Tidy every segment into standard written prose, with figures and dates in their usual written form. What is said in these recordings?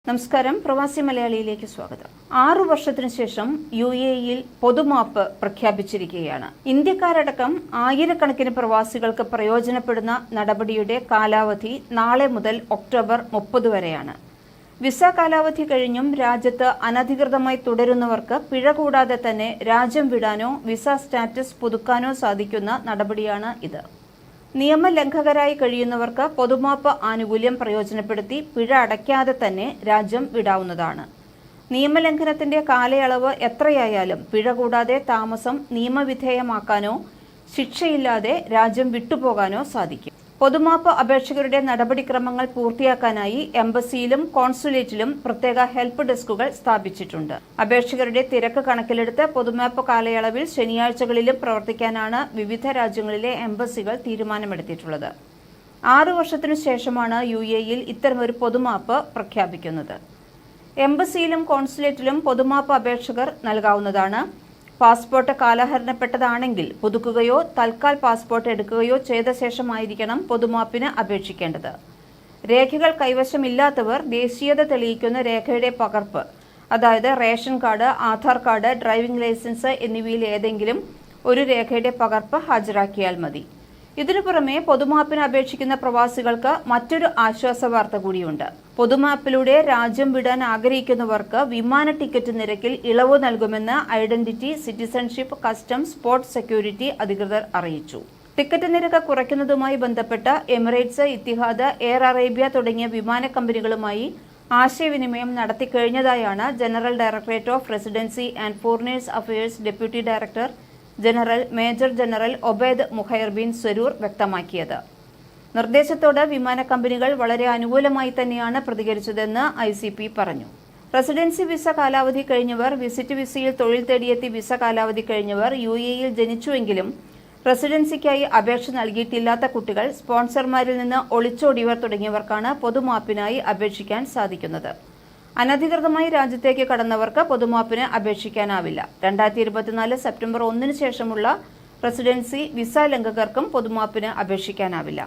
നമസ്കാരം. പ്രവാസി മലയാളിയിലേക്ക് സ്വാഗതം. 6 വർഷത്തിനു ശേഷം UAE-യിൽ പൊതുമാപ്പ് പ്രഖ്യാപിച്ചിരിക്കുകയാണ്. ഇന്ത്യക്കാരടക്കം ആയിരക്കണക്കിന് പ്രവാസികൾക്ക് പ്രയോജനപ്പെടുന്ന നടപടിയുടെ കാലാവധി നാളെ മുതൽ ഒക്ടോബർ 30 വരെയാണ്. വിസ കാലാവധി കഴിഞ്ഞും രാജ്യത്ത് അനധികൃതമായി തുടരുന്നവർക്ക് പിഴ കൂടാതെ തന്നെ രാജ്യം വിടാനോ വിസ സ്റ്റാറ്റസ് പുതുക്കാനോ സാധിക്കുന്ന നടപടിയാണ് ഇത്. നിയമലംഘകരായി കഴിയുന്നവർക്ക് പൊതുമാപ്പ് ആനുകൂല്യം പ്രയോജനപ്പെടുത്തി പിഴ അടയ്ക്കാതെ തന്നെ രാജ്യം വിടാവുന്നതാണ്. നിയമലംഘനത്തിന്റെ കാലയളവ് എത്രയായാലും പിഴ കൂടാതെ താമസം നിയമവിധേയമാക്കാനോ ശിക്ഷയില്ലാതെ രാജ്യം വിട്ടുപോകാനോ സാധിക്കും. പൊതുമാപ്പ് അപേക്ഷകരുടെ നടപടിക്രമങ്ങൾ പൂർത്തിയാക്കാനായി എംബസിയിലും കോൺസുലേറ്റിലും പ്രത്യേക ഹെൽപ്പ് ഡെസ്കുകൾ സ്ഥാപിച്ചിട്ടുണ്ട്. അപേക്ഷകരുടെ തിരക്ക് കണക്കിലെടുത്ത് പൊതുമാപ്പ് കാലയളവിൽ ശനിയാഴ്ചകളിലും പ്രവർത്തിക്കാനാണ് വിവിധ രാജ്യങ്ങളിലെ എംബസികൾ തീരുമാനമെടുത്തിട്ടുള്ളത്. 6 വർഷത്തിനു ശേഷമാണ് UAE-യിൽ ഇത്തരമൊരു പൊതുമാപ്പ് പ്രഖ്യാപിക്കുന്നത്. എംബസിയിലും കോൺസുലേറ്റിലും പൊതുമാപ്പ് അപേക്ഷകർ നൽകാവുന്നതാണ്. പാസ്പോർട്ട് കാലഹരണപ്പെട്ടതാണെങ്കിൽ പുതുക്കുകയോ തൽക്കാൽ പാസ്പോർട്ട് എടുക്കുകയോ ചെയ്ത ശേഷമായിരിക്കണം പൊതുമാപ്പിന് അപേക്ഷിക്കേണ്ടത്. രേഖകൾ കൈവശമില്ലാത്തവർ ദേശീയത തെളിയിക്കുന്ന രേഖയുടെ പകർപ്പ്, അതായത് ration card, Aadhaar card, driving licence എന്നിവയിൽ ഏതെങ്കിലും ഒരു രേഖയുടെ പകർപ്പ് ഹാജരാക്കിയാൽ മതി. ഇതിനു പുറമെ പൊതുമാപ്പിന് അപേക്ഷിക്കുന്ന പ്രവാസികൾക്ക് മറ്റൊരു ആശ്വാസ വാർത്ത കൂടിയുണ്ട്. പൊതുമാപ്പിലൂടെ രാജ്യം വിടാൻ ആഗ്രഹിക്കുന്നവർക്ക് വിമാന ടിക്കറ്റ് നിരക്കിൽ ഇളവ് നൽകുമെന്ന് identity, citizenship, customs, port security അധികൃതർ അറിയിച്ചു. ടിക്കറ്റ് നിരക്ക് കുറയ്ക്കുന്നതുമായി ബന്ധപ്പെട്ട എമിറേറ്റ്സ്, ഇത്തിഹാദ്, എയർ അറേബ്യ തുടങ്ങിയ വിമാന കമ്പനികളുമായി ആശയവിനിമയം നടത്തിക്കഴിഞ്ഞതായാണ് general directorate of residency and foreigners affairs deputy director general major general Obaid Mukhair bin Suroor വ്യക്തമാക്കിയത്. നിർദ്ദേശത്തോട് വിമാന കമ്പനികൾ വളരെ അനുകൂലമായി തന്നെയാണ് പ്രതികരിച്ചതെന്ന് ICP പറഞ്ഞു. റെസിഡൻസി വിസ കാലാവധി കഴിഞ്ഞവർ, വിസിറ്റ് വിസയിൽ തൊഴിൽ തേടിയെത്തി വിസ കാലാവധി കഴിഞ്ഞവർ, UAE-യിൽ ജനിച്ചുവെങ്കിലും റെസിഡൻസിക്കായി അപേക്ഷ നൽകിയിട്ടില്ലാത്ത കുട്ടികൾ, സ്പോൺസർമാരിൽ നിന്ന് ഒളിച്ചോടിയവർ തുടങ്ങിയവർക്കാണ് പൊതുമാപ്പിനായി അപേക്ഷിക്കാൻ സാധിക്കുന്നത്. അനധികൃതമായി രാജ്യത്തേക്ക് കടന്നവർക്ക് പൊതുമാപ്പിന് അപേക്ഷിക്കാനാവില്ല. 2024 സെപ്റ്റംബർ 1 ശേഷമുള്ള റെസിഡൻസി വിസ ലംഘകർക്കും പൊതുമാപ്പിന് അപേക്ഷിക്കാനാവില്ല.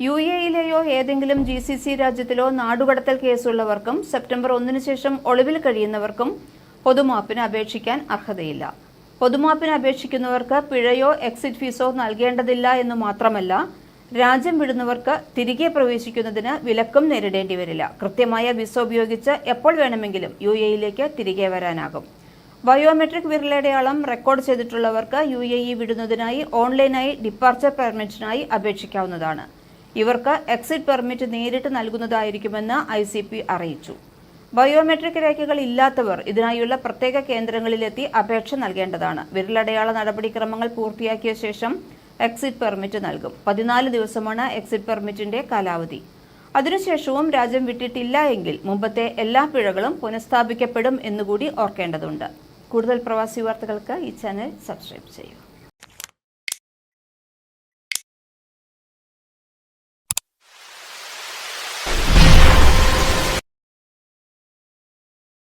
UAE-യിലെയോ ഏതെങ്കിലും GCC രാജ്യത്തിലോ നാടുകടത്തൽ കേസുള്ളവർക്കും സെപ്റ്റംബർ 1 ശേഷം ഒളിവിൽ കഴിയുന്നവർക്കും പൊതുമാപ്പിന് അപേക്ഷിക്കാൻ അർഹതയില്ല. പൊതുമാപ്പിന് അപേക്ഷിക്കുന്നവർക്ക് പിഴയോ എക്സിറ്റ് ഫീസോ നൽകേണ്ടതില്ല എന്നു മാത്രമല്ല, രാജ്യം വിടുന്നവർക്ക് തിരികെ പ്രവേശിക്കുന്നതിന് വിലക്കും നേരിടേണ്ടി വരില്ല. കൃത്യമായ വിസ ഉപയോഗിച്ച് എപ്പോൾ വേണമെങ്കിലും UAE-യിലേക്ക് തിരികെ വരാനാകും. ബയോമെട്രിക് വിരലടയാളം റെക്കോർഡ് ചെയ്തിട്ടുള്ളവർക്ക് UAE വിടുന്നതിനായി ഓൺലൈനായി ഡിപ്പാർച്ചർ പെർമിറ്റിനായി അപേക്ഷിക്കാവുന്നതാണ്. ഇവർക്ക് എക്സിറ്റ് പെർമിറ്റ് നേരിട്ട് നൽകുന്നതായിരിക്കുമെന്ന് ICP അറിയിച്ചു. ബയോമെട്രിക് രേഖകൾ ഇല്ലാത്തവർ ഇതിനായുള്ള പ്രത്യേക കേന്ദ്രങ്ങളിലെത്തി അപേക്ഷ നൽകേണ്ടതാണ്. വിരലടയാള നടപടിക്രമങ്ങൾ പൂർത്തിയാക്കിയ ശേഷം എക്സിറ്റ് പെർമിറ്റ് നൽകും. 14 ദിവസമാണ് എക്സിറ്റ് പെർമിറ്റിന്റെ കാലാവധി. അതിനുശേഷവും രാജ്യം വിട്ടിട്ടില്ല എങ്കിൽ മുമ്പത്തെ എല്ലാ പിഴകളും പുനഃസ്ഥാപിക്കപ്പെടും എന്നുകൂടി ഓർക്കേണ്ടതുണ്ട്. കൂടുതൽ പ്രവാസി വാർത്തകൾക്ക് ഈ ചാനൽ സബ്സ്ക്രൈബ് ചെയ്യുക.